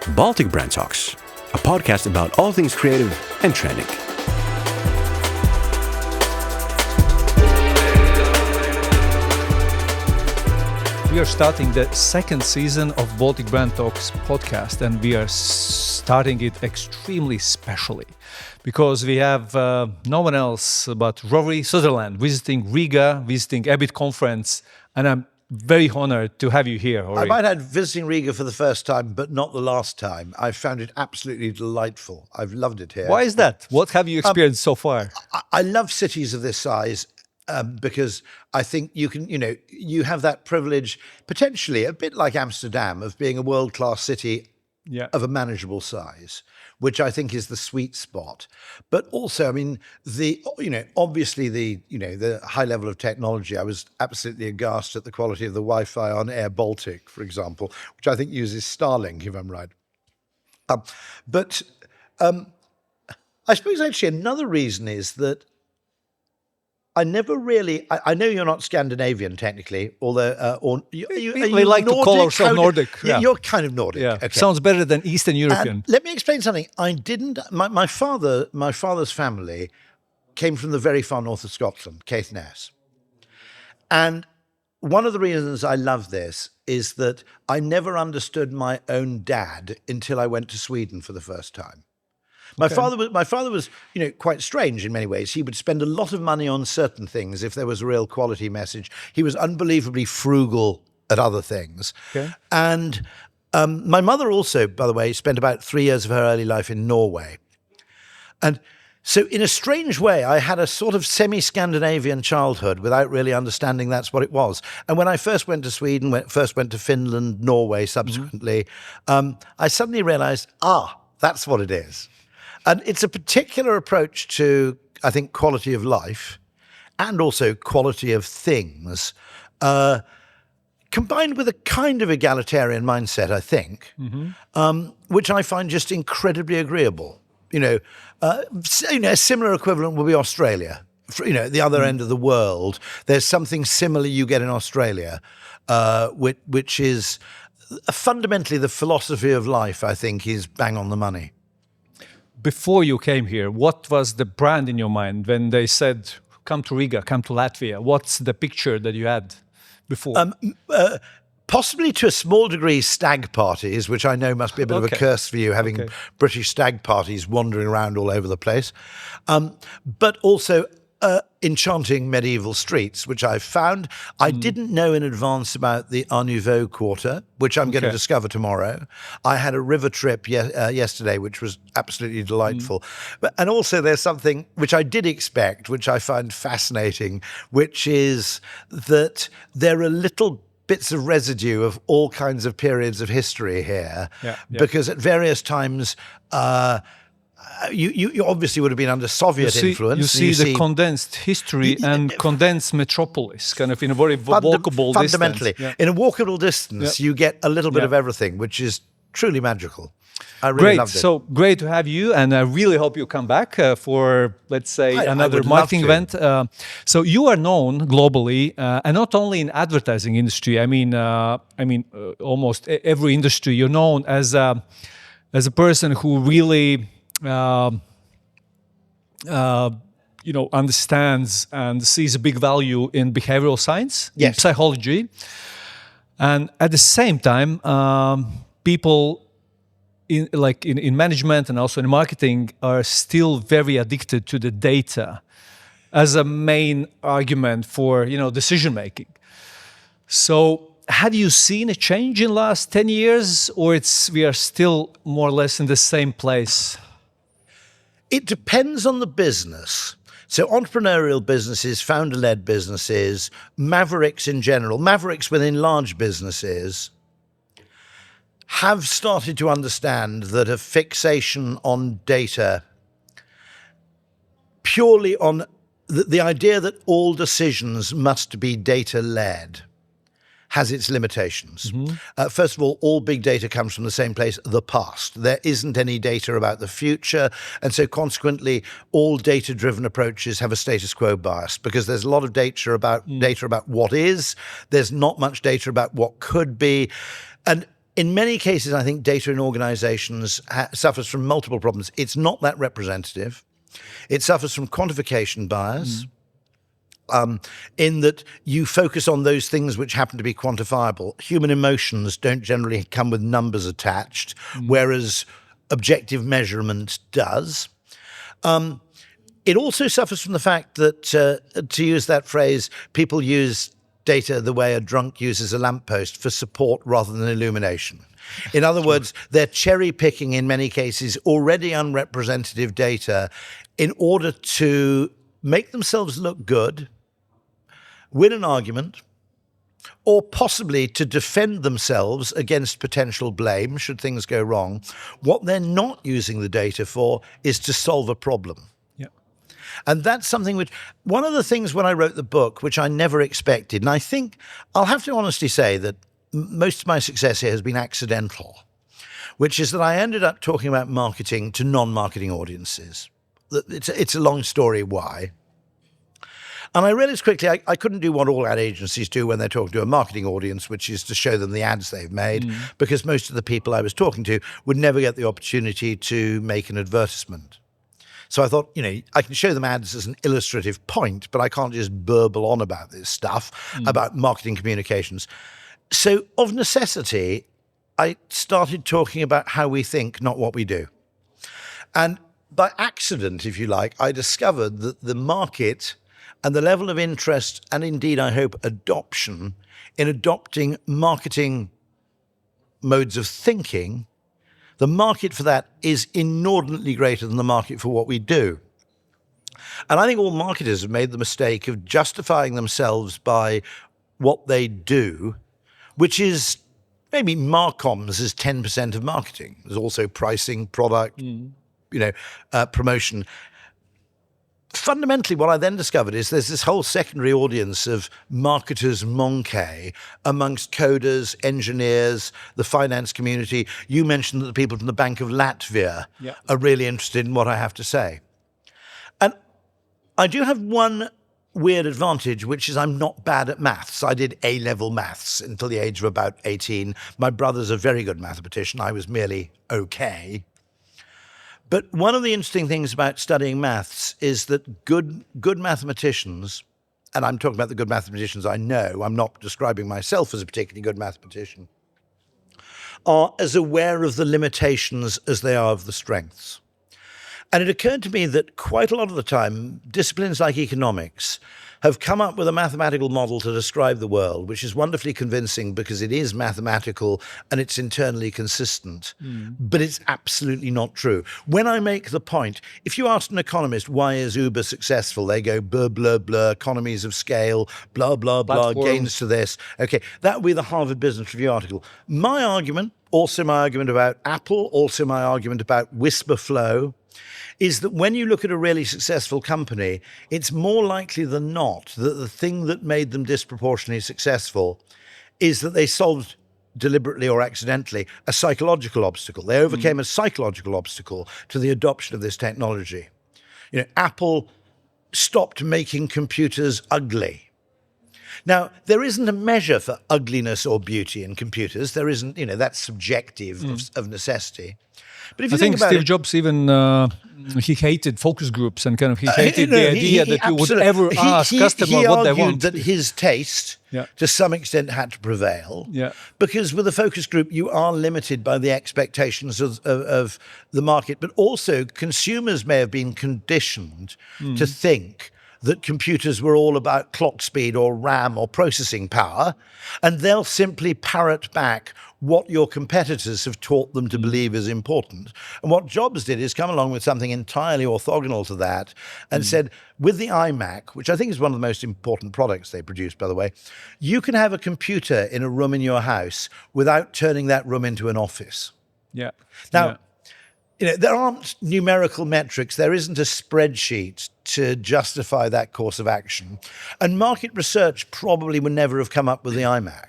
Baltic Brand Talks, a podcast about all things creative and trending. We are starting the second season of Baltic Brand Talks podcast, and we are starting it extremely specially because we have no one else but Rory Sutherland visiting Riga, visiting EBIT conference, and I'm very honored to have you here, Rory. I might add visiting Riga for the first time, but not the last time. I found it absolutely delightful. I've loved it here. Why is that? What have you experienced so far? I love cities of this size. Because I think you have that privilege, potentially a bit like Amsterdam, of being a world-class city of a manageable size, which I think is the sweet spot. But also, I mean, obviously the high level of technology. I was absolutely aghast at the quality of the Wi-Fi on Air Baltic, for example, which I think uses Starlink, if I'm right. But I suppose actually another reason is that I never really. I know you're not Scandinavian technically, although we like Nordic? To call ourselves Nordic. Yeah. You're kind of Nordic. Yeah, okay. Sounds better than Eastern European. Let me explain something. I didn't. My father's family came from the very far north of Scotland, Caithness, and one of the reasons I love this is that I never understood my own dad until I went to Sweden for the first time. My father was, quite strange in many ways. He would spend a lot of money on certain things if there was a real quality message. He was unbelievably frugal at other things. Okay. And my mother also, by the way, spent about 3 years of her early life in Norway. And so in a strange way, I had a sort of semi-Scandinavian childhood without really understanding that's what it was. And when I first went to Sweden, first went to Finland, Norway subsequently, I suddenly realized, that's what it is. And it's a particular approach to, I think, quality of life and also quality of things, combined with a kind of egalitarian mindset, I think, which I find just incredibly agreeable. A similar equivalent would be Australia. At the other end of the world, there's something similar you get in Australia, which is fundamentally the philosophy of life, I think, is bang on the money. Before you came here, what was the brand in your mind when they said, come to Riga, come to Latvia? What's the picture that you had before? Possibly to a small degree stag parties, which I know must be a bit of a curse for you, having British stag parties wandering around all over the place. But also enchanting medieval streets, which I found. I didn't know in advance about the Art Nouveau Quarter, which I'm going to discover tomorrow. I had a river trip yesterday, which was absolutely delightful. And also there's something which I did expect, which I find fascinating, which is that there are little bits of residue of all kinds of periods of history here, because at various times, you obviously would have been under Soviet influence. You see the condensed history and condensed metropolis, kind of in a very walkable distance. Fundamentally, in a walkable distance, you get a little bit of everything, which is truly magical. I really loved it. So great to have you, and I really hope you come back for, let's say, another marketing event. So you are known globally, and not only in advertising industry. I mean, almost every industry. You're known as a person who really understands and sees a big value in behavioral science, in psychology, and at the same time, people in management and also in marketing are still very addicted to the data as a main argument for decision making. So have you seen a change in the last 10 years, or we are still more or less in the same place? It depends on the business. So entrepreneurial businesses, founder-led businesses, mavericks in general, mavericks within large businesses have started to understand that a fixation on data, purely on the idea that all decisions must be data-led, has its limitations. First of all big data comes from the same place, the past. There isn't any data about the future, and so consequently, all data-driven approaches have a status quo bias because there's a lot of data about what is, there's not much data about what could be, and in many cases, I think data in organizations suffers from multiple problems. It's not that representative. It suffers from quantification bias. In that you focus on those things which happen to be quantifiable. Human emotions don't generally come with numbers attached, whereas objective measurement does. It also suffers from the fact that, to use that phrase, people use data the way a drunk uses a lamppost, for support rather than illumination. In other words, they're cherry picking in many cases already unrepresentative data in order to make themselves look good, win an argument, or possibly to defend themselves against potential blame should things go wrong. What they're not using the data for is to solve a problem. Yeah. And that's something which, one of the things when I wrote the book, which I never expected, and I think I'll have to honestly say that most of my success here has been accidental, which is that I ended up talking about marketing to non-marketing audiences. It's a long story why. And I realized quickly I couldn't do what all ad agencies do when they're talking to a marketing audience, which is to show them the ads they've made, because most of the people I was talking to would never get the opportunity to make an advertisement. So I thought, I can show them ads as an illustrative point, but I can't just burble on about this stuff, about marketing communications. So of necessity, I started talking about how we think, not what we do. And by accident, if you like, I discovered that the market and the level of interest, and indeed, I hope, adoption in adopting marketing modes of thinking, the market for that is inordinately greater than the market for what we do. And I think all marketers have made the mistake of justifying themselves by what they do, which is maybe marcoms is 10% of marketing. There's also pricing, product, promotion. Fundamentally, what I then discovered is there's this whole secondary audience of marketers manqués amongst coders, engineers, the finance community. You mentioned that the people from the Bank of Latvia are really interested in what I have to say. And I do have one weird advantage, which is I'm not bad at maths. I did A-level maths until the age of about 18. My brother's a very good mathematician. I was merely okay. But one of the interesting things about studying maths is that good mathematicians, and I'm talking about the good mathematicians I know, I'm not describing myself as a particularly good mathematician, are as aware of the limitations as they are of the strengths. And it occurred to me that quite a lot of the time, disciplines like economics have come up with a mathematical model to describe the world, which is wonderfully convincing because it is mathematical and it's internally consistent, but it's absolutely not true. When I make the point, if you ask an economist, why is Uber successful? They go, blah, blah, blah, economies of scale, blah, blah, blah, gains to this. Okay, that would be the Harvard Business Review article. My argument, also my argument about Apple, also my argument about Whisper Flow, is that when you look at a really successful company, it's more likely than not that the thing that made them disproportionately successful is that they solved deliberately or accidentally a psychological obstacle. They overcame a psychological obstacle to the adoption of this technology. Apple stopped making computers ugly. Now, there isn't a measure for ugliness or beauty in computers. There isn't, that's subjective of necessity. But if you think about Steve Jobs even he hated focus groups and he hated the idea that you would ever ask customer what they want. He argued that his taste, to some extent, had to prevail. Because with a focus group, you are limited by the expectations of the market. But also, consumers may have been conditioned to think that computers were all about clock speed or RAM or processing power, and they'll simply parrot back what your competitors have taught them to believe is important. And what Jobs did is come along with something entirely orthogonal to that and said, with the iMac, which I think is one of the most important products they produce, by the way, you can have a computer in a room in your house without turning that room into an office. Now, there aren't numerical metrics. There isn't a spreadsheet to justify that course of action. And market research probably would never have come up with the iMac.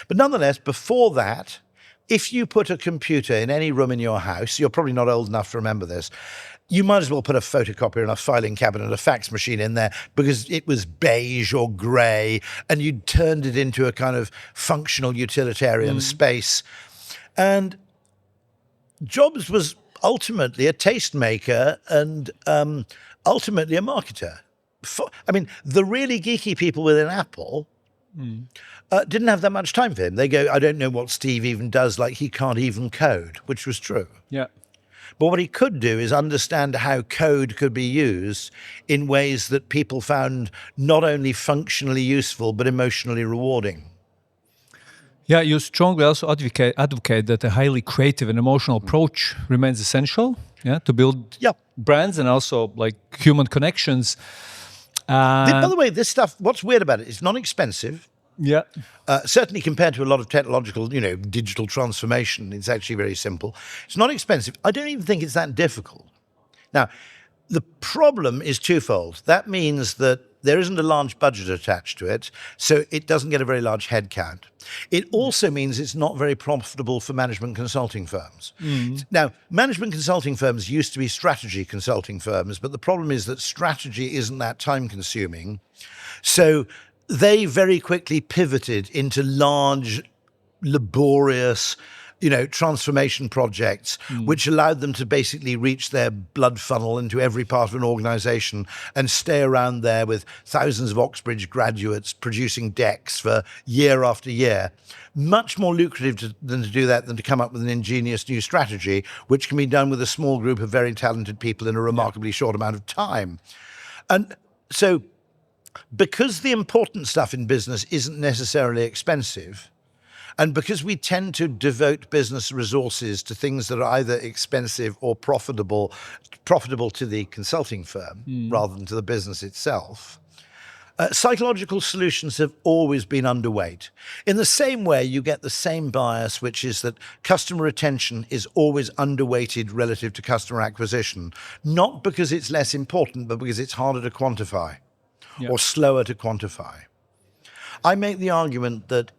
But nonetheless, before that, if you put a computer in any room in your house, you're probably not old enough to remember this, you might as well put a photocopier and a filing cabinet, a fax machine in there because it was beige or grey and you'd turned it into a kind of functional utilitarian space. And Jobs was ultimately a tastemaker and ultimately a marketer. The really geeky people within Apple didn't have that much time for him. They go, I don't know what Steve even does, like he can't even code, which was true. Yeah. But what he could do is understand how code could be used in ways that people found not only functionally useful, but emotionally rewarding. Yeah, you strongly also advocate that a highly creative and emotional approach remains essential, to build brands and also like human connections. By the way, this stuff, what's weird about it, it's not expensive. Yeah. Certainly compared to a lot of technological, digital transformation, it's actually very simple. It's not expensive. I don't even think it's that difficult. Now, the problem is twofold. That means that there isn't a large budget attached to it, so it doesn't get a very large headcount. It also means it's not very profitable for management consulting firms. Now, management consulting firms used to be strategy consulting firms, but the problem is that strategy isn't that time-consuming. So they very quickly pivoted into large, laborious, transformation projects, which allowed them to basically reach their blood funnel into every part of an organization and stay around there with thousands of Oxbridge graduates producing decks for year after year. Much more lucrative than to do that than to come up with an ingenious new strategy, which can be done with a small group of very talented people in a remarkably short amount of time. And so, because the important stuff in business isn't necessarily expensive, and because we tend to devote business resources to things that are either expensive or profitable to the consulting firm rather than to the business itself, psychological solutions have always been underweight. In the same way, you get the same bias, which is that customer retention is always underweighted relative to customer acquisition, not because it's less important, but because it's harder to quantify or slower to quantify. I make the argument that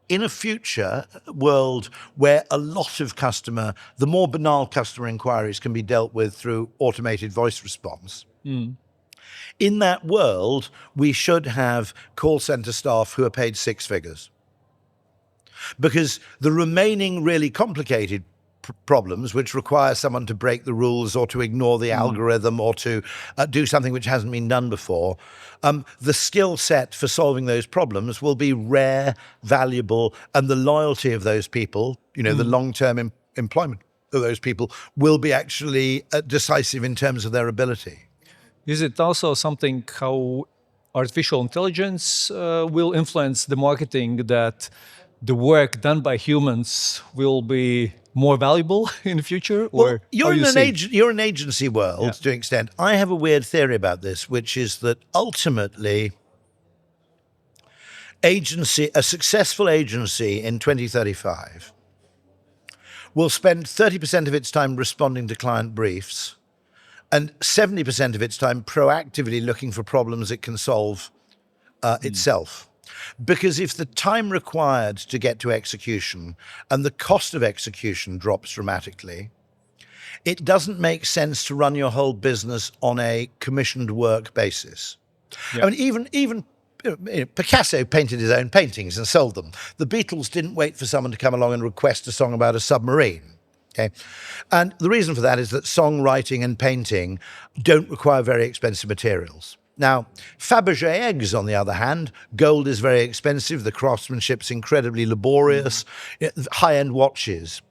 in a future world where a lot of the more banal customer inquiries can be dealt with through automated voice response, in that world, we should have call center staff who are paid six figures. Because the remaining really complicated problems, which require someone to break the rules or to ignore the algorithm or to do something which hasn't been done before, the skill set for solving those problems will be rare, valuable, and the loyalty of those people, the long-term employment of those people will be actually decisive in terms of their ability. Is it also something how artificial intelligence will influence the marketing, that the work done by humans will be more valuable in the future? Or you're an agency world to an extent. I have a weird theory about this, which is that ultimately a successful agency in 2035 will spend 30% of its time responding to client briefs and 70% of its time proactively looking for problems it can solve itself. Because if the time required to get to execution and the cost of execution drops dramatically, it doesn't make sense to run your whole business on a commissioned work basis. I mean, even Picasso painted his own paintings and sold them. The Beatles didn't wait for someone to come along and request a song about a submarine. Okay. And the reason for that is that songwriting and painting don't require very expensive materials. Now, Fabergé eggs, on the other hand, gold is very expensive, the craftsmanship's incredibly laborious, high-end watches.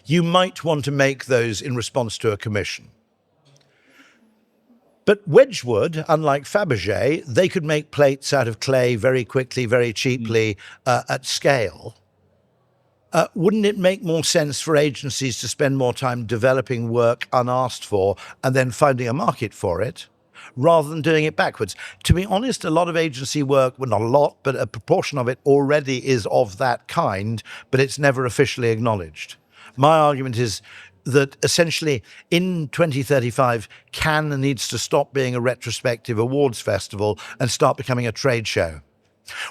You might want to make those in response to a commission. But Wedgwood, unlike Fabergé, they could make plates out of clay very quickly, very cheaply, at scale. Wouldn't it make more sense for agencies to spend more time developing work unasked for and then finding a market for it, rather than doing it backwards? To be honest, a lot of agency work, well, not a lot, but a proportion of it already is of that kind, but it's never officially acknowledged. My argument is that essentially in 2035, Cannes needs to stop being a retrospective awards festival and start becoming a trade show,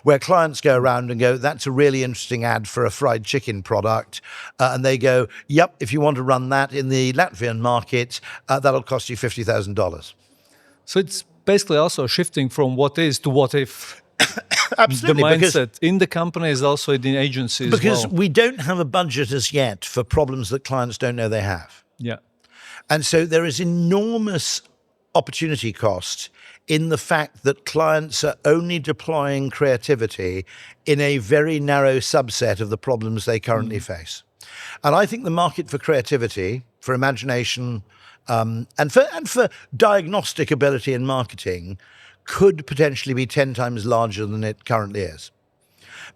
where clients go around and go, that's a really interesting ad for a fried chicken product. And they go, yep, if you want to run that in the Latvian market, that'll cost you $50,000. So it's basically also shifting from what is to what if. Absolutely, the mindset in the companies, also in the agencies. Because we don't have a budget as yet for problems that clients don't know they have. Yeah. And so there is enormous opportunity cost in the fact that clients are only deploying creativity in a very narrow subset of the problems they currently face. And I think the market for creativity, for imagination, and for diagnostic ability in marketing could potentially be 10 times larger than it currently is.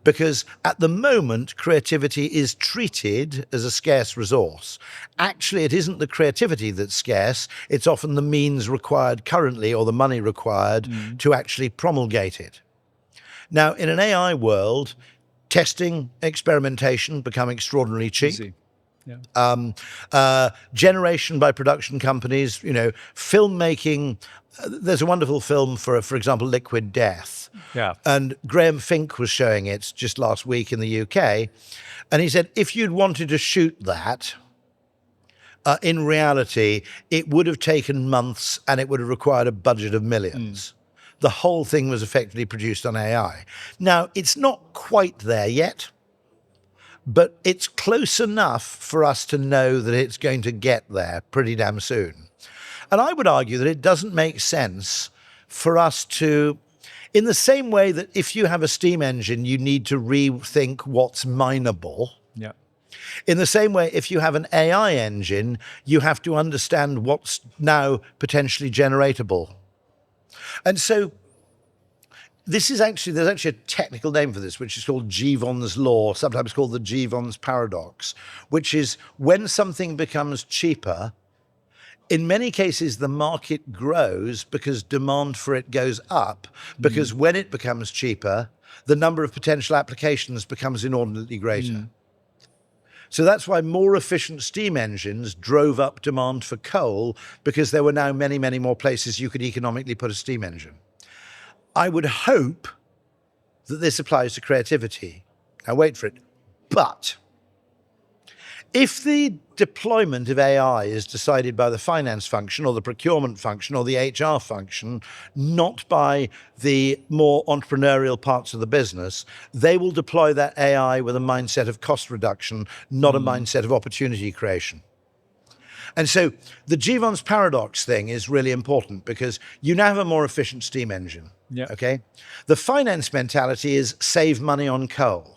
Because at the moment, creativity is treated as a scarce resource. Actually, it isn't the creativity that's scarce. It's often the means required currently or the money required to actually promulgate it. Now, in an AI world, testing, experimentation become extraordinarily cheap. Easy. Yeah. Generation by production companies, filmmaking. There's a wonderful film for example, Liquid Death. Yeah. And Graham Fink was showing it just last week in the UK. And he said, if you'd wanted to shoot that, in reality, it would have taken months and it would have required a budget of millions. The whole thing was effectively produced on AI. Now, it's not quite there yet, but it's close enough for us to know that it's going to get there pretty damn soon. And I would argue that it doesn't make sense for us to, in the same way that if you have a steam engine, you need to rethink what's mineable. Yeah. In the same way, if you have an AI engine, you have to understand what's now potentially generatable. And so there's actually a technical name for this, which is called Jevons law, sometimes called the Jevons paradox, which is when something becomes cheaper, in many cases, the market grows because demand for it goes up, because when it becomes cheaper, the number of potential applications becomes inordinately greater. So that's why more efficient steam engines drove up demand for coal, because there were now many, many more places you could economically put a steam engine. I would hope that this applies to creativity. Now wait for it. But if the deployment of AI is decided by the finance function or the procurement function or the HR function, not by the more entrepreneurial parts of the business, they will deploy that AI with a mindset of cost reduction, not a mindset of opportunity creation. And so the Jevons paradox thing is really important because you now have a more efficient steam engine. Yeah. Okay. The finance mentality is save money on coal.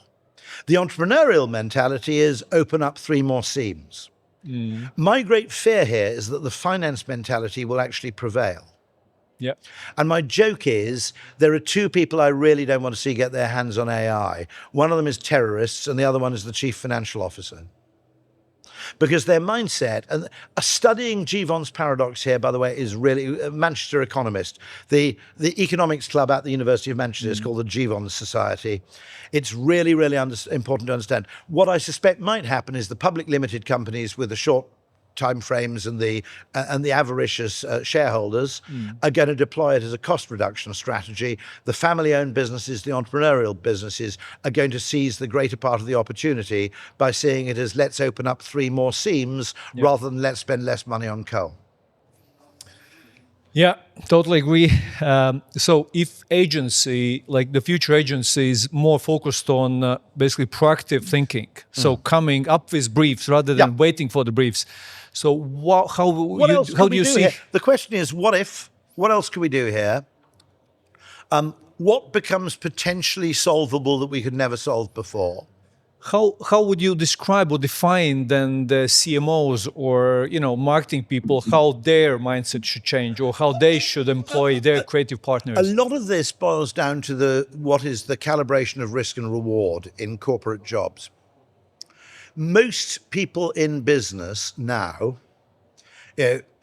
The entrepreneurial mentality is open up 3 more seams. My great fear here is that the finance mentality will actually prevail. Yeah. And my joke is there are 2 people I really don't want to see get their hands on AI. One of them is terrorists and the other one is the chief financial officer. Because their mindset, and studying Jevons paradox here, by the way, is really Manchester Economist. The economics club at the University of Manchester is called the Jevons Society. It's really, really important to understand. What I suspect might happen is the public limited companies with the short time frames and the avaricious shareholders are going to deploy it as a cost reduction strategy. The family-owned businesses, the entrepreneurial businesses, are going to seize the greater part of the opportunity by seeing it as let's open up 3 more seams rather than let's spend less money on coal. Yeah, totally agree. So if agency, like the future agency, is more focused on basically proactive thinking, so coming up with briefs rather than waiting for the briefs. So how do you see? Here? The question is, what if? What else can we do here? What becomes potentially solvable that we could never solve before? How would you describe or define then the CMOs or marketing people, how their mindset should change or how they should employ their creative partners? A lot of this boils down to what is the calibration of risk and reward in corporate jobs. Most people in business now,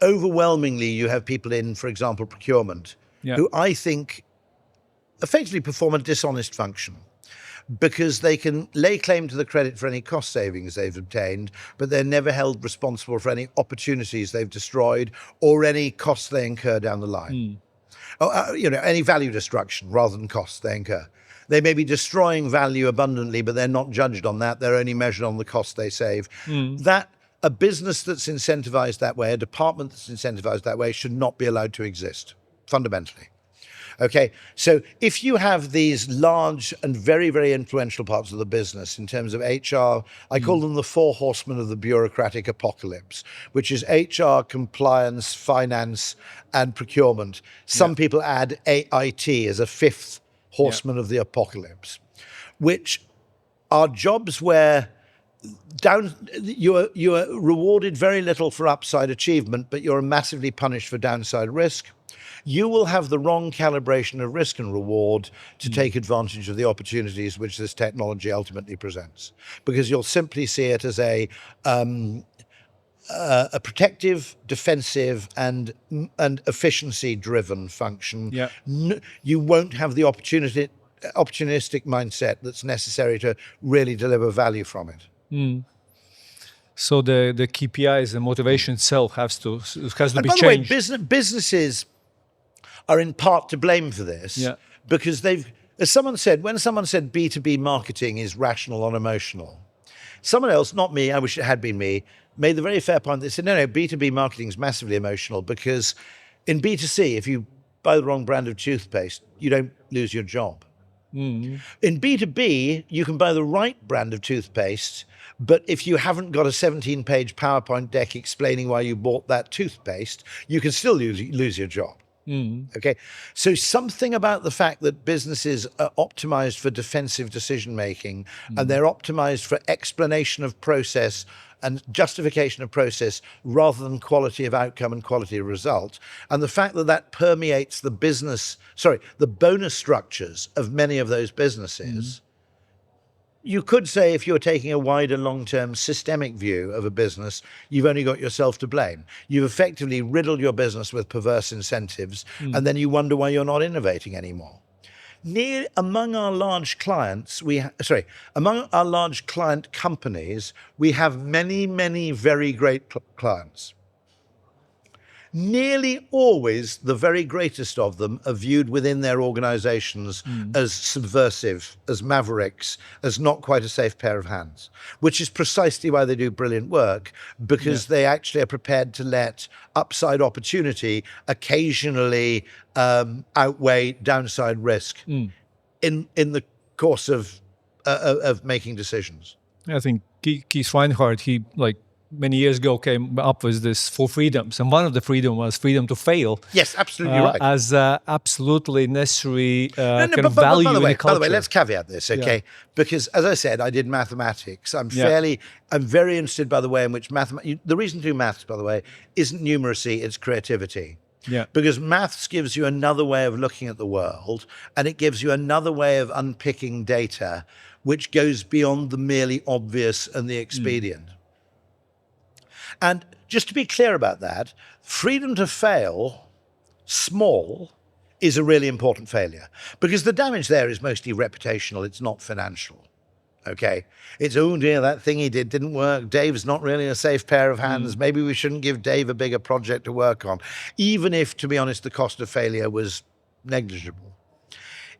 overwhelmingly, you have people in, for example, procurement, who I think effectively perform a dishonest function, because they can lay claim to the credit for any cost savings they've obtained, but they're never held responsible for any opportunities they've destroyed or any costs they incur down the line. Any value destruction rather than costs they incur. They may be destroying value abundantly, but they're not judged on that. They're only measured on the cost they save. That a business that's incentivized that way, a department that's incentivized that way, should not be allowed to exist, fundamentally. Okay, so if you have these large and very, very influential parts of the business in terms of HR, I call them the four horsemen of the bureaucratic apocalypse, which is HR, compliance, finance, and procurement. Some people add AIT as a fifth horseman of the apocalypse, which are jobs where you are rewarded very little for upside achievement, but you're massively punished for downside risk. You will have the wrong calibration of risk and reward to take advantage of the opportunities which this technology ultimately presents, because you'll simply see it as a protective, defensive, and efficiency-driven function. Yeah. You won't have the opportunistic mindset that's necessary to really deliver value from it. So the KPIs, the motivation itself has to be changed. By the way, businesses are in part to blame for this, because as someone said, when someone said B2B marketing is rational, unemotional, someone else, not me, I wish it had been me, made the very fair point. They said, no, B2B marketing is massively emotional, because in B2C, if you buy the wrong brand of toothpaste, you don't lose your job. In B2B, you can buy the right brand of toothpaste, but if you haven't got a 17-page PowerPoint deck explaining why you bought that toothpaste, you can still lose your job. Okay, so something about the fact that businesses are optimized for defensive decision making, and they're optimized for explanation of process and justification of process rather than quality of outcome and quality of result, and the fact that that permeates the bonus structures of many of those businesses. You could say, if you're taking a wider long-term systemic view of a business, you've only got yourself to blame. You've effectively riddled your business with perverse incentives, and then you wonder why you're not innovating anymore. Among our large clients, among our large client companies, we have many, many very great clients. Nearly always the very greatest of them are viewed within their organizations as subversive, as mavericks, as not quite a safe pair of hands, which is precisely why they do brilliant work, because they actually are prepared to let upside opportunity occasionally outweigh downside risk in the course of making decisions. I think Keith Reinhardt, he many years ago came up with this 4 freedoms, and one of the freedom was freedom to fail. Yes, absolutely right. As absolutely necessary kind of value in the culture. By the way, let's caveat this, okay? Because as I said, I did mathematics. I'm very interested by the way in which the reason to do maths, by the way, isn't numeracy, it's creativity. Yeah. Because maths gives you another way of looking at the world, and it gives you another way of unpicking data, which goes beyond the merely obvious and the expedient. And just to be clear about that, freedom to fail small is a really important failure, because the damage there is mostly reputational. It's not financial. Okay. It's, oh dear, that thing he did didn't work. Dave's not really a safe pair of hands. Maybe we shouldn't give Dave a bigger project to work on, even if, to be honest, the cost of failure was negligible.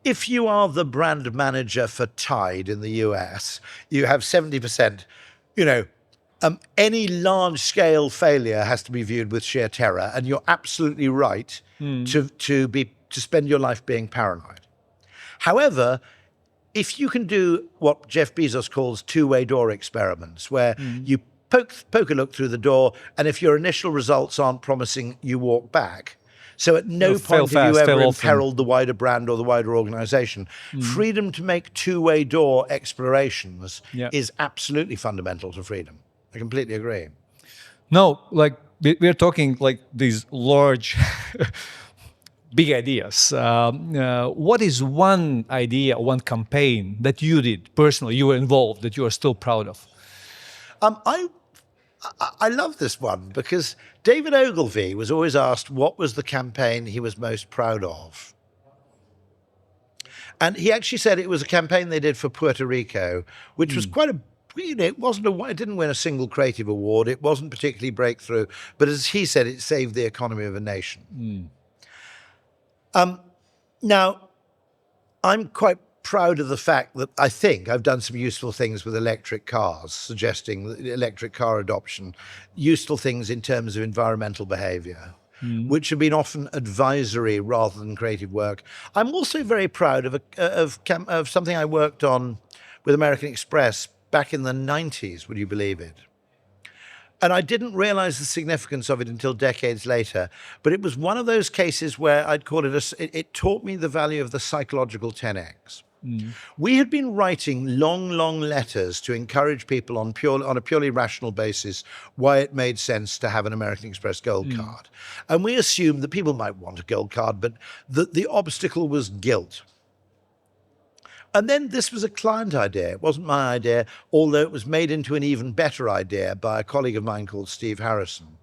If you are the brand manager for Tide in the US, you have 70%, any large-scale failure has to be viewed with sheer terror, and you're absolutely right to spend your life being paranoid. However, if you can do what Jeff Bezos calls two-way door experiments, where you poke a look through the door, and if your initial results aren't promising, you walk back. So at no point have you ever imperiled the wider brand or the wider organization. Freedom to make two-way door explorations is absolutely fundamental to freedom. I completely agree. No, we're talking these large, big ideas. What is one idea, one campaign that you did personally, you were involved, that you are still proud of? I love this one, because David Ogilvy was always asked what was the campaign he was most proud of. And he actually said it was a campaign they did for Puerto Rico, which was quite it didn't win a single creative award. It wasn't particularly breakthrough, but as he said, it saved the economy of a nation. Now, I'm quite proud of the fact that I think I've done some useful things with electric cars, suggesting electric car adoption, useful things in terms of environmental behavior. which have been often advisory rather than creative work. I'm also very proud of something I worked on with American Express back in the 90s, would you believe it? And I didn't realize the significance of it until decades later. But it was one of those cases where I'd call it, it taught me the value of the psychological 10x. We had been writing long, long letters to encourage people on a purely rational basis why it made sense to have an American Express Gold card. And we assumed that people might want a gold card, but the obstacle was guilt. And then this was a client idea. It wasn't my idea, although it was made into an even better idea by a colleague of mine called Steve Harrison.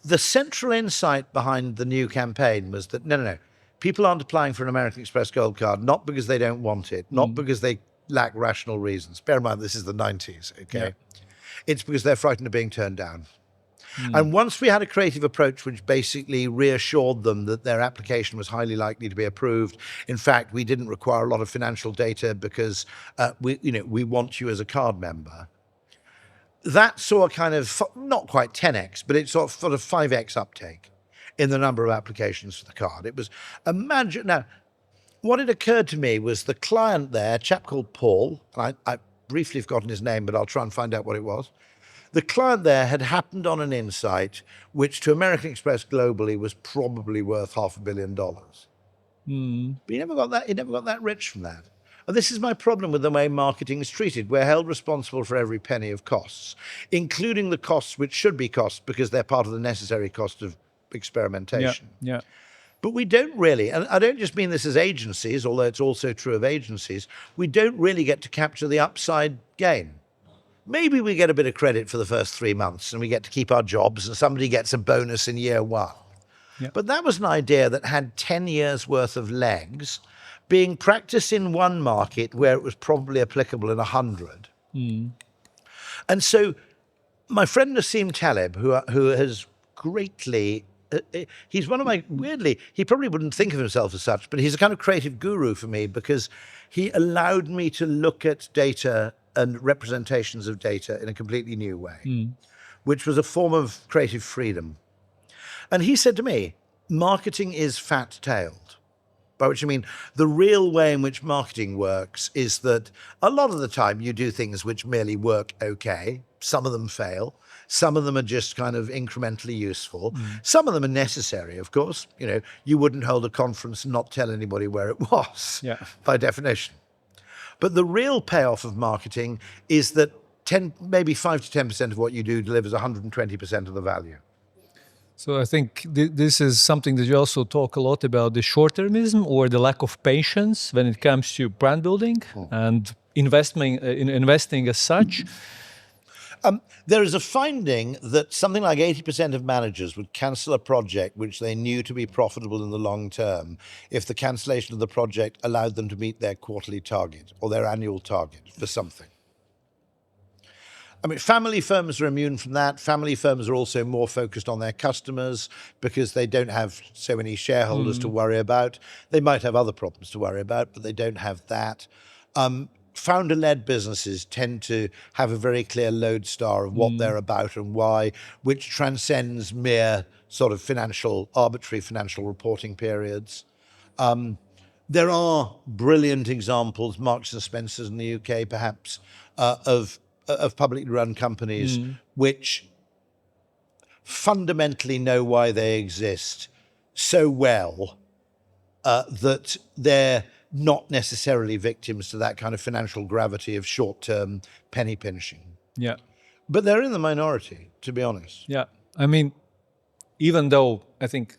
The central insight behind the new campaign was that, no. People aren't applying for an American Express Gold card, not because they don't want it, not because they lack rational reasons. Bear in mind, this is the 90s, okay? Yeah. It's because they're frightened of being turned down. And once we had a creative approach which basically reassured them that their application was highly likely to be approved, in fact, we didn't require a lot of financial data because we want you as a card member. That saw a kind of, not quite 10x, but it sort of 5x uptake in the number of applications for the card. It was, imagine, now, what had occurred to me was the client there, a chap called Paul, and I briefly forgotten his name, but I'll try and find out what it was. The client there had happened on an insight which to American Express globally was probably worth $500 million. But he never got that rich from that. And this is my problem with the way marketing is treated. We're held responsible for every penny of costs, including the costs which should be costs because they're part of the necessary cost of experimentation. Yeah. But we don't really, and I don't just mean this as agencies, although it's also true of agencies, we don't really get to capture the upside gain. Maybe we get a bit of credit for the first 3 months and we get to keep our jobs and somebody gets a bonus in year one. Yeah. But that was an idea that had 10 years worth of legs being practiced in one market where it was probably applicable in 100. And so my friend Nassim Taleb, who has greatly, he's one of my, weirdly, he probably wouldn't think of himself as such, but he's a kind of creative guru for me because he allowed me to look at data and representations of data in a completely new way, which was a form of creative freedom. And he said to me, marketing is fat-tailed, by which I mean the real way in which marketing works is that a lot of the time you do things which merely work okay. Some of them fail. Some of them are just kind of incrementally useful. Some of them are necessary, of course. You know, you wouldn't hold a conference and not tell anybody where it was, by definition. But the real payoff of marketing is that maybe 5 to 10% of what you do delivers 120% of the value. So I think this is something that you also talk a lot about, the short-termism or the lack of patience when it comes to brand building and investing as such. There is a finding that something like 80% of managers would cancel a project which they knew to be profitable in the long term if the cancellation of the project allowed them to meet their quarterly target or their annual target for something. I mean, family firms are immune from that. Family firms are also more focused on their customers because they don't have so many shareholders to worry about. They might have other problems to worry about, but they don't have that. Founder-led businesses tend to have a very clear lodestar of what they're about and why, which transcends mere sort of arbitrary financial reporting periods. There are brilliant examples, Marks and Spencer's in the UK perhaps, of publicly run companies which fundamentally know why they exist so well that they're not necessarily victims to that kind of financial gravity of short-term penny pinching. Yeah. But they're in the minority, to be honest. Yeah. I mean, even though I think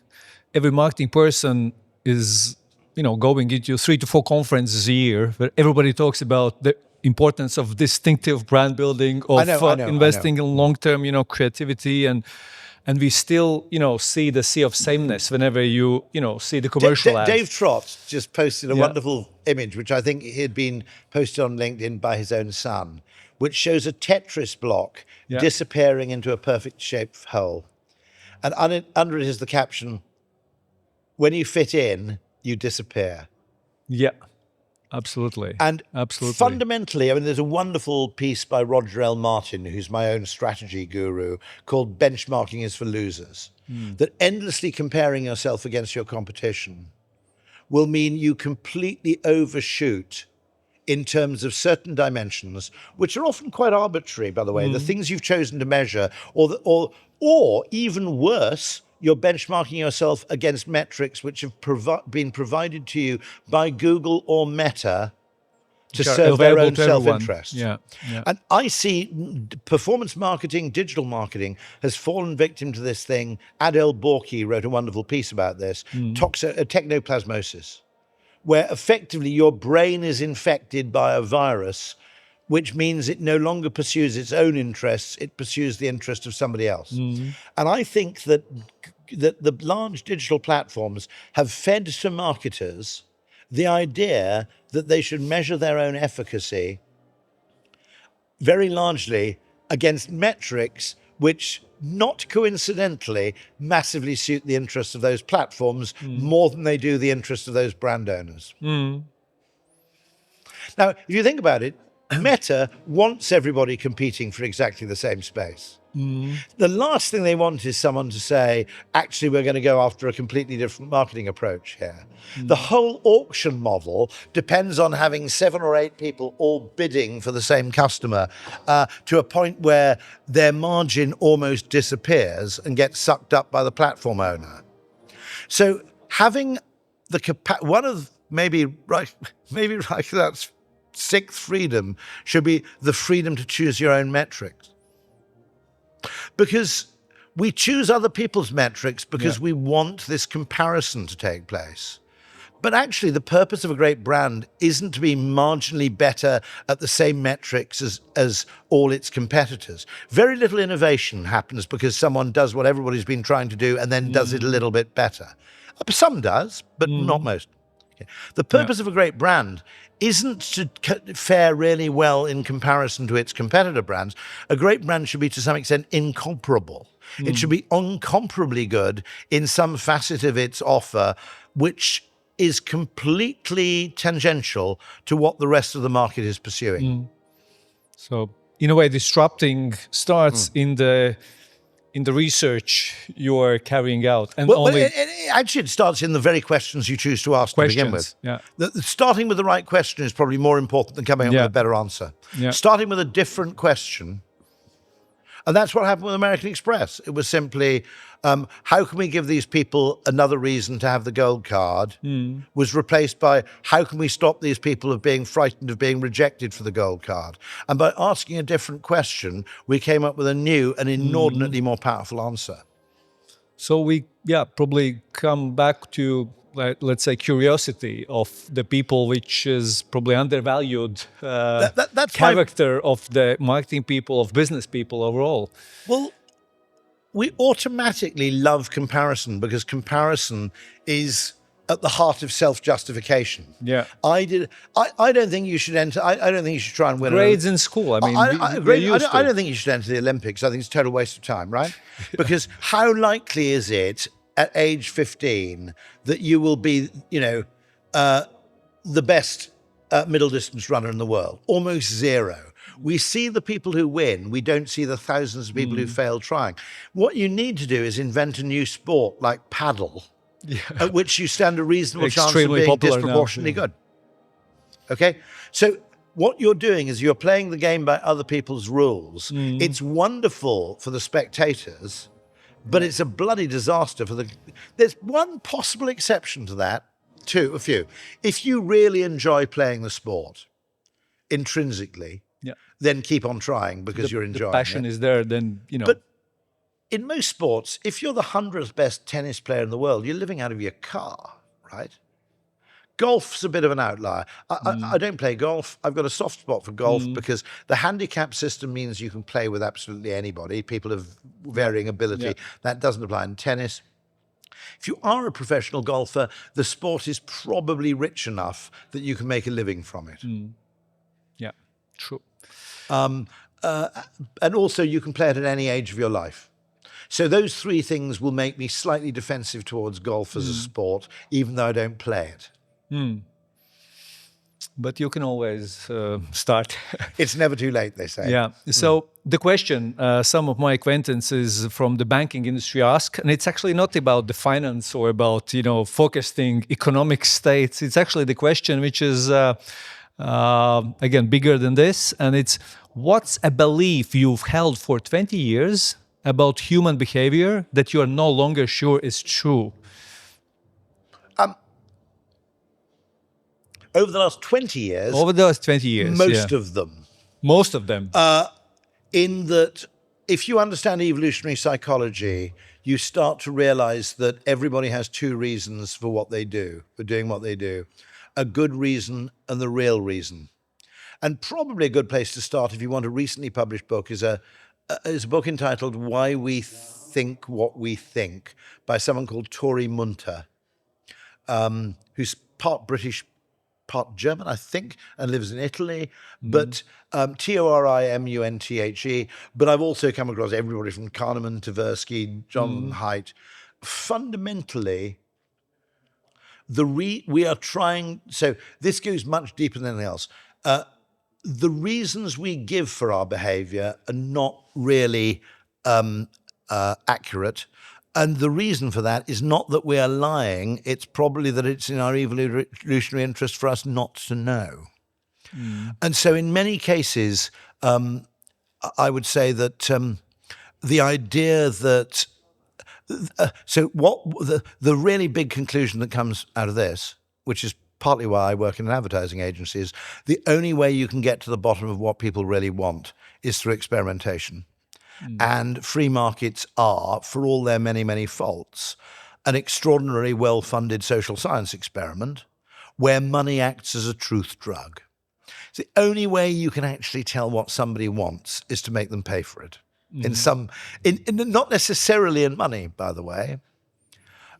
every marketing person is, going into 3 to 4 conferences a year where everybody talks about the importance of distinctive brand building, of investing in long-term, creativity and we still, see the sea of sameness whenever you, see the commercial ads. Dave Trott just posted a wonderful image, which I think he had been posted on LinkedIn by his own son, which shows a Tetris block disappearing into a perfect shaped hole. And under it is the caption, "When you fit in, you disappear." Yeah. Absolutely. And absolutely. fundamentally, I mean, there's a wonderful piece by Roger L. Martin, who's my own strategy guru, called Benchmarking is for Losers, that endlessly comparing yourself against your competition will mean you completely overshoot in terms of certain dimensions, which are often quite arbitrary, by the way, the things you've chosen to measure, or even worse, you're benchmarking yourself against metrics which have been provided to you by Google or Meta to serve their own self-interest. Yeah. And I see performance marketing, digital marketing has fallen victim to this thing. Adele Borki wrote a wonderful piece about this, technoplasmosis, where effectively your brain is infected by a virus, which means it no longer pursues its own interests, it pursues the interest of somebody else. And I think that the large digital platforms have fed to marketers the idea that they should measure their own efficacy very largely against metrics which, not coincidentally, massively suit the interests of those platforms more than they do the interests of those brand owners. Now, if you think about it, Meta wants everybody competing for exactly the same space. The last thing they want is someone to say, actually, we're going to go after a completely different marketing approach here. The whole auction model depends on having 7 or 8 people all bidding for the same customer to a point where their margin almost disappears and gets sucked up by the platform owner. So having one of maybe that's sixth freedom should be the freedom to choose your own metrics. Because we choose other people's metrics because we want this comparison to take place. But actually, the purpose of a great brand isn't to be marginally better at the same metrics as all its competitors. Very little innovation happens because someone does what everybody's been trying to do and then does it a little bit better. Some does, but not most. Okay. The purpose of a great brand isn't to fare really well in comparison to its competitor brands. A great brand should be, to some extent, incomparable. It should be incomparably good in some facet of its offer, which is completely tangential to what the rest of the market is pursuing. So, in a way, disrupting starts in the research you are carrying out, and Actually, it starts in the very questions you choose to ask to begin with. Yeah. Starting with the right question is probably more important than coming up with a better answer. Yeah. Starting with a different question. And that's what happened with American Express. It was simply, how can we give these people another reason to have the gold card? Was replaced by, how can we stop these people of being frightened of being rejected for the gold card? And by asking a different question, we came up with a new and inordinately more powerful answer. So we, probably come back to, let's say, curiosity of the people, which is probably undervalued that's character of the marketing people, of business people overall. Well, we automatically love comparison because comparison is at the heart of self-justification. Yeah. I don't think you should enter. I don't think you should try and win grades in school. I mean, I don't think you should enter the Olympics. I think it's a total waste of time, right? Because how likely is it at age 15 that you will be, the best middle distance runner in the world? Almost zero. We see the people who win. We don't see the thousands of people who fail trying. What you need to do is invent a new sport like paddle, at which you stand a reasonable chance of being disproportionately good. Okay? So what you're doing is you're playing the game by other people's rules. It's wonderful for the spectators, but it's a bloody disaster for the... There's one possible exception to that, a few. If you really enjoy playing the sport intrinsically, then keep on trying because you're enjoying it. The passion is there, then, But in most sports, if you're the 100th best tennis player in the world, you're living out of your car, right? Golf's a bit of an outlier. I don't play golf. I've got a soft spot for golf because the handicap system means you can play with absolutely anybody, people of varying ability. That doesn't apply in tennis. If you are a professional golfer, the sport is probably rich enough that you can make a living from it. Yeah, true. And also you can play it at any age of your life. So those 3 things will make me slightly defensive towards golf as a sport, even though I don't play it. But you can always start. It's never too late, they say. Yeah. So the question some of my acquaintances from the banking industry ask, and it's actually not about the finance or about, focusing economic states. It's actually the question which is, again, bigger than this. And it's, what's a belief you've held for 20 years about human behavior that you are no longer sure is true? Over the last 20 years. Over the last 20 years, most of them. Most of them. In that, if you understand evolutionary psychology, you start to realize that everybody has two reasons for what they do, for doing what they do. A good reason and the real reason. And probably a good place to start if you want a recently published book is a book entitled Why We Think What We Think by someone called Tory Munter, who's part British, part German, I think, and lives in Italy, but Torimunthe. But I've also come across everybody from Kahneman, Tversky, John Haidt. Fundamentally, we are trying, so this goes much deeper than anything else. The reasons we give for our behavior are not really accurate. And the reason for that is not that we are lying, it's probably that it's in our evolutionary interest for us not to know. And so in many cases, I would say that the idea that, the really big conclusion that comes out of this, which is partly why I work in an advertising agency, is the only way you can get to the bottom of what people really want is through experimentation. And free markets are, for all their many, many faults, an extraordinarily well-funded social science experiment where money acts as a truth drug. It's the only way you can actually tell what somebody wants is to make them pay for it. Not necessarily in money, by the way.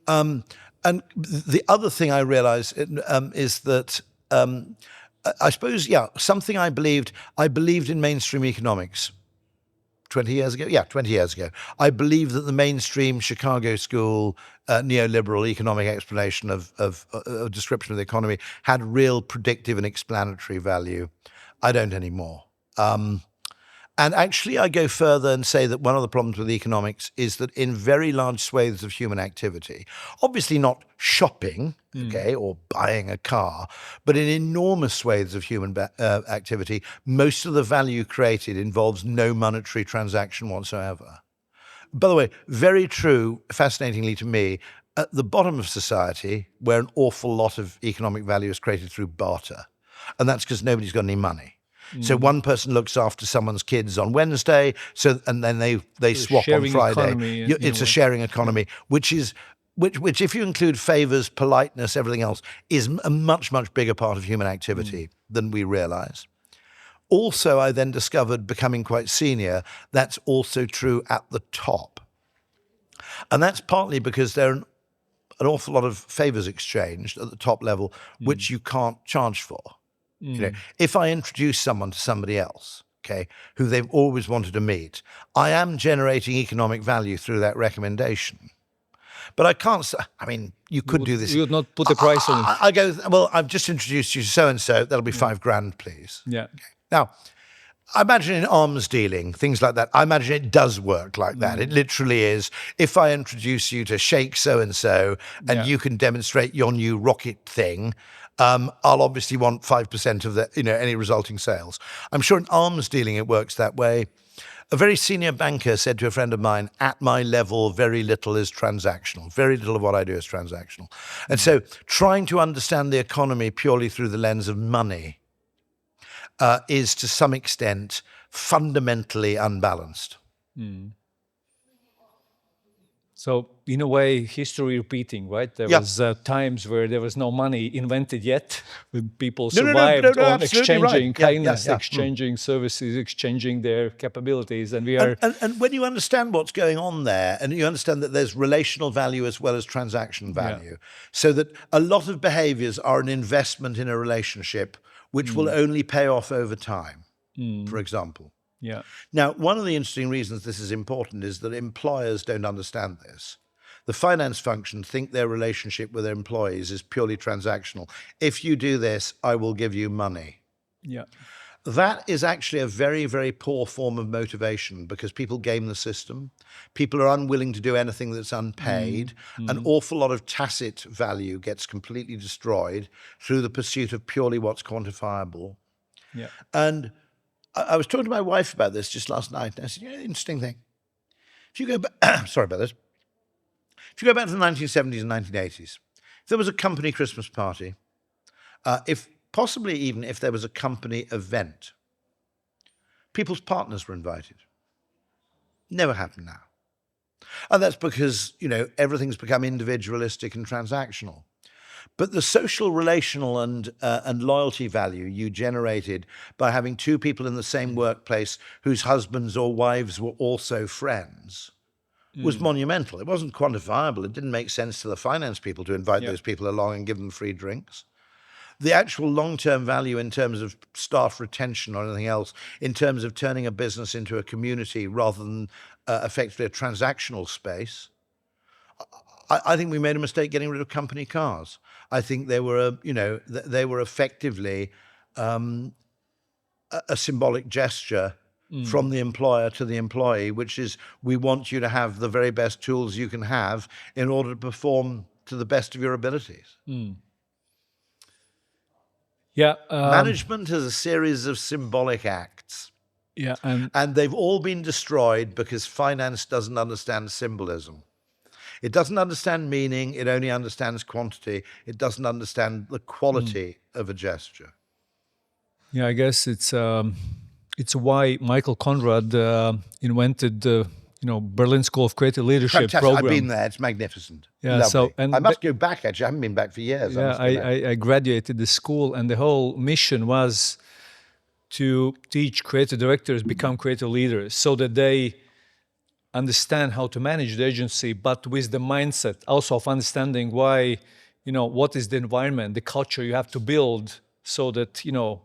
And the other thing I realize is that I suppose, something I believed in mainstream economics. 20 years ago? Yeah, 20 years ago. I believe that the mainstream Chicago school neoliberal economic explanation of description of the economy had real predictive and explanatory value. I don't anymore. And actually, I go further and say that one of the problems with economics is that in very large swathes of human activity, obviously not shopping, or buying a car, but in enormous swathes of human activity, most of the value created involves no monetary transaction whatsoever. By the way, very true, fascinatingly to me, at the bottom of society, where an awful lot of economic value is created through barter, and that's because nobody's got any money. So one person looks after someone's kids on Wednesday, and then they swap on Friday. It's a sharing economy, which if you include favors, politeness, everything else, is a much, much bigger part of human activity than we realize. Also, I then discovered, becoming quite senior, that's also true at the top. And that's partly because there are an awful lot of favors exchanged at the top level, which you can't charge for. If I introduce someone to somebody else, who they've always wanted to meet, I am generating economic value through that recommendation. But I can't, you could do this. You would not put a price on it. I go, well, I've just introduced you to so-and-so, that'll be $5,000, please. Yeah. Now, I imagine in arms dealing, things like that, I imagine it does work like that. It literally is, if I introduce you to Sheikh so-and-so and you can demonstrate your new rocket thing, I'll obviously want 5% of the, any resulting sales. I'm sure in arms dealing it works that way. A very senior banker said to a friend of mine, at my level, very little is transactional. Very little of what I do is transactional. And so trying to understand the economy purely through the lens of money is to some extent fundamentally unbalanced. So in a way, history repeating, right? There was times where there was no money invented yet, when people survived on exchanging kindness, exchanging services, exchanging their capabilities, and we are. And when you understand what's going on there, and you understand that there's relational value as well as transaction value, so that a lot of behaviors are an investment in a relationship, which will only pay off over time. For example. Yeah. Now, one of the interesting reasons this is important is that employers don't understand this. the finance function think their relationship with their employees is purely transactional. If you do this, I will give you money. Yeah. That is actually a very, very poor form of motivation because people game the system. People are unwilling to do anything that's unpaid. An awful lot of tacit value gets completely destroyed through the pursuit of purely what's quantifiable. Yeah. And I was talking to my wife about this just last night, and I said, interesting thing. If you go back, sorry about this. If you go back to the 1970s and 1980s, if there was a company Christmas party, possibly even if there was a company event, people's partners were invited. Never happened now. And that's because, everything's become individualistic and transactional. But the social, relational, and loyalty value you generated by having two people in the same workplace whose husbands or wives were also friends was monumental. It wasn't quantifiable. It didn't make sense to the finance people to invite those people along and give them free drinks. The actual long-term value in terms of staff retention or anything else, in terms of turning a business into a community rather than effectively a transactional space, I think we made a mistake getting rid of company cars. I think they were, they were effectively a symbolic gesture from the employer to the employee, which is, we want you to have the very best tools you can have in order to perform to the best of your abilities. Yeah. Management is a series of symbolic acts. Yeah. And they've all been destroyed because finance doesn't understand symbolism. It doesn't understand meaning. It only understands quantity. It doesn't understand the quality of a gesture. Yeah, I guess it's why Michael Conrad invented Berlin School of Creative Leadership Fantastic. program. I've been there. It's magnificent. Yeah, lovely. I must go back, actually. I haven't been back for years. Yeah, I graduated the school, and the whole mission was to teach creative directors become creative leaders so that they understand how to manage the agency, but with the mindset also of understanding why, what is the environment, the culture you have to build so that,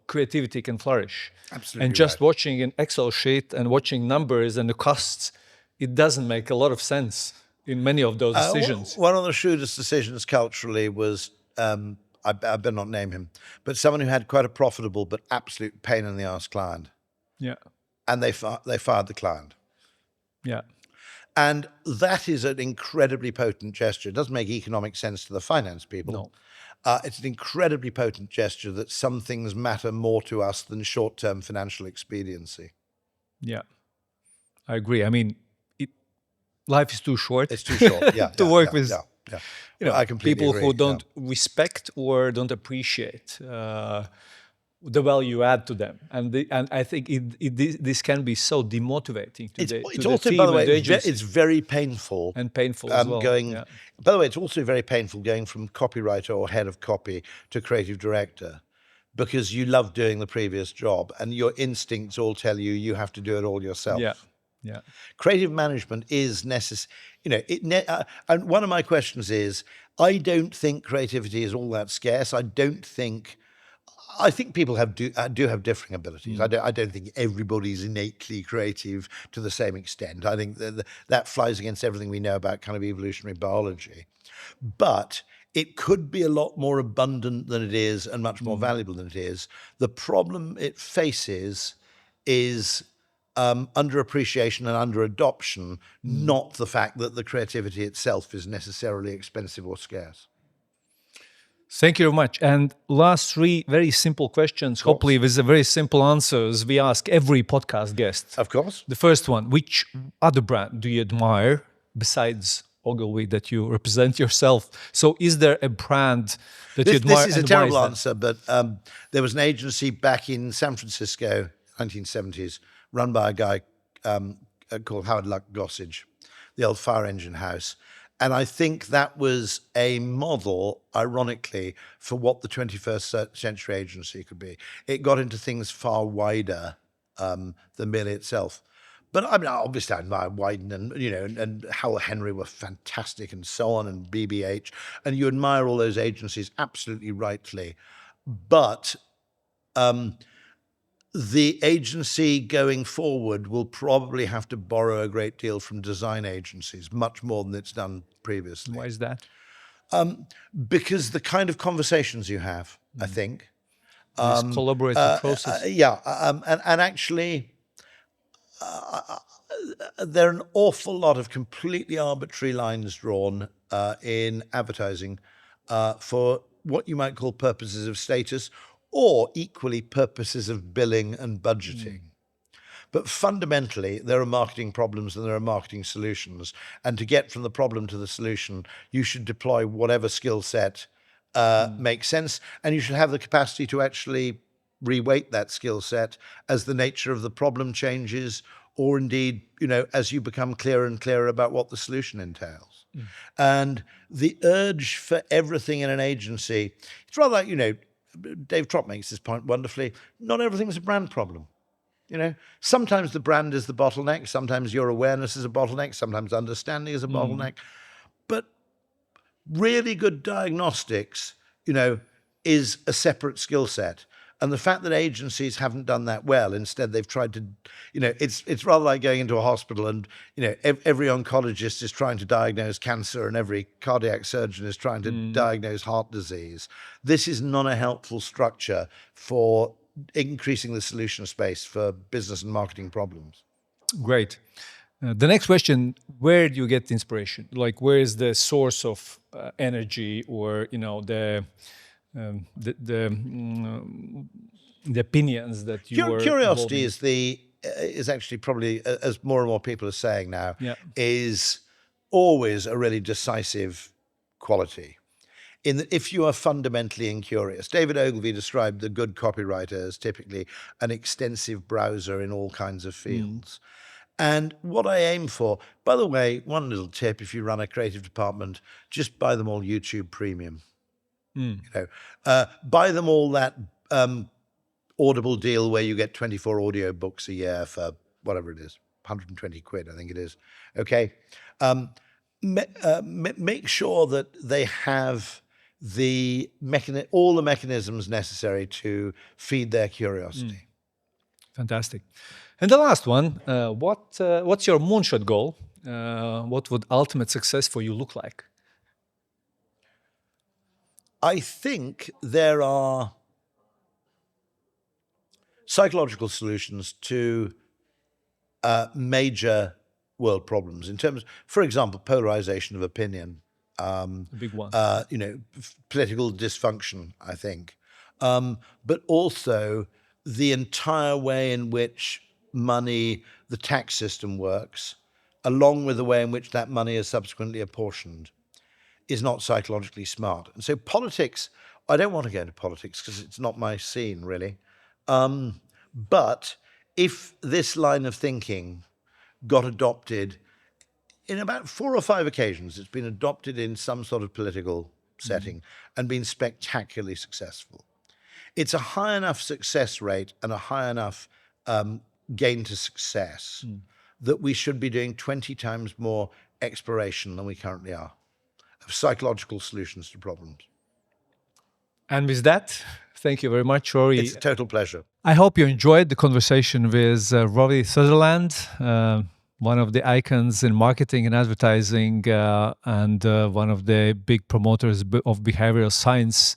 creativity can flourish. Absolutely. And just watching an Excel sheet and watching numbers and the costs, it doesn't make a lot of sense in many of those decisions. One of the shrewdest decisions culturally was, I better not name him, but someone who had quite a profitable but absolute pain in the ass client. Yeah. And they fired the client. Yeah. And that is an incredibly potent gesture. It doesn't make economic sense to the finance people. No. It's an incredibly potent gesture that some things matter more to us than short-term financial expediency. Yeah, I agree. I mean, life is too short. It's too short, yeah. to work with I completely people agree, who don't respect or don't appreciate the value you add to them, and I think this can be so demotivating to it's the also, team by the way, and it's very painful and painful as well. By the way, it's also very painful going from copywriter or head of copy to creative director, because you love doing the previous job, and your instincts all tell you have to do it all yourself. Yeah. Creative management is necessary. And one of my questions is, I don't think creativity is all that scarce. I think people do have differing abilities. I don't think everybody's innately creative to the same extent. I think that flies against everything we know about kind of evolutionary biology. But it could be a lot more abundant than it is and much more valuable than it is. The problem it faces is underappreciation and under-adoption, not the fact that the creativity itself is necessarily expensive or scarce. Thank you very much. And last three very simple questions, hopefully with the very simple answers we ask every podcast guest. Of course. The first one, which other brand do you admire besides Ogilvy that you represent yourself? So is there a brand that you admire? This is a terrible answer, but there was an agency back in San Francisco, 1970s, run by a guy called Howard Luck Gossage, the old fire engine house. And I think that was a model, ironically, for what the 21st century agency could be. It got into things far wider than merely itself. But I mean, obviously I admire Wyden and Howell Henry were fantastic and so on, and BBH. And you admire all those agencies absolutely rightly. But the agency going forward will probably have to borrow a great deal from design agencies, much more than it's done previously. Why is that? Because the kind of conversations you have, I think. This collaborative process. And actually, there are an awful lot of completely arbitrary lines drawn in advertising for what you might call purposes of status, or equally purposes of billing and budgeting. But fundamentally, there are marketing problems and there are marketing solutions. And to get from the problem to the solution, you should deploy whatever skill set makes sense. And you should have the capacity to actually reweight that skill set as the nature of the problem changes, or indeed, as you become clearer and clearer about what the solution entails. And the urge for everything in an agency, it's rather like, Dave Trott makes this point wonderfully. Not everything's a brand problem. Sometimes the brand is the bottleneck. Sometimes your awareness is a bottleneck. Sometimes understanding is a bottleneck. But really good diagnostics, is a separate skill set. And the fact that agencies haven't done that well, instead they've tried to, it's rather like going into a hospital and, every oncologist is trying to diagnose cancer and every cardiac surgeon is trying to diagnose heart disease. This is not a helpful structure for increasing the solution space for business and marketing problems. Great. The next question, where do you get the inspiration? Like, where is the source of energy, or, the opinions that you were Curiosity is actually probably, as more and more people are saying now, is always a really decisive quality. In that, if you are fundamentally incurious, David Ogilvy described the good copywriter as typically an extensive browser in all kinds of fields. And what I aim for, by the way, one little tip: if you run a creative department, just buy them all YouTube Premium. Buy them all that Audible deal where you get 24 audio books a year for whatever it is, 120 quid, I think it is. Okay. Make sure that they have all the mechanisms necessary to feed their curiosity. Fantastic. And the last one, what's your moonshot goal? What would ultimate success for you look like? I think there are psychological solutions to major world problems in terms, for example, polarization of opinion, big one. Political dysfunction, I think, but also the entire way in which money, the tax system works, along with the way in which that money is subsequently apportioned, is not psychologically smart. And so politics, I don't want to go into politics because it's not my scene, really. But if this line of thinking got adopted in about 4 or 5 occasions, it's been adopted in some sort of political setting and been spectacularly successful. It's a high enough success rate and a high enough gain to success that we should be doing 20 times more exploration than we currently are of psychological solutions to problems. And with that, thank you very much, Rory. It's a total pleasure. I hope you enjoyed the conversation with Rory Sutherland, one of the icons in marketing and advertising, and one of the big promoters of behavioral science.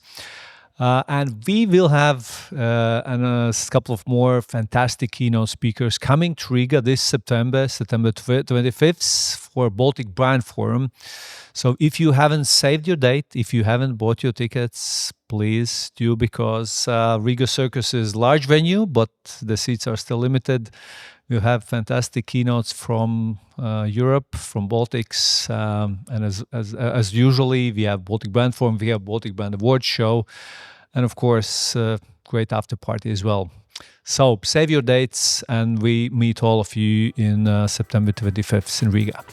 And we will have a couple of more fantastic keynote speakers coming to Riga this September 25th for Baltic Brand Forum. So if you haven't saved your date, if you haven't bought your tickets, please do, because Riga Circus is a large venue, but the seats are still limited. We'll have fantastic keynotes from Europe, from Baltics, and as usually, we have Baltic Brand Forum, we have Baltic Brand Awards show, and of course, great after party as well. So save your dates, and we meet all of you in September 25th in Riga.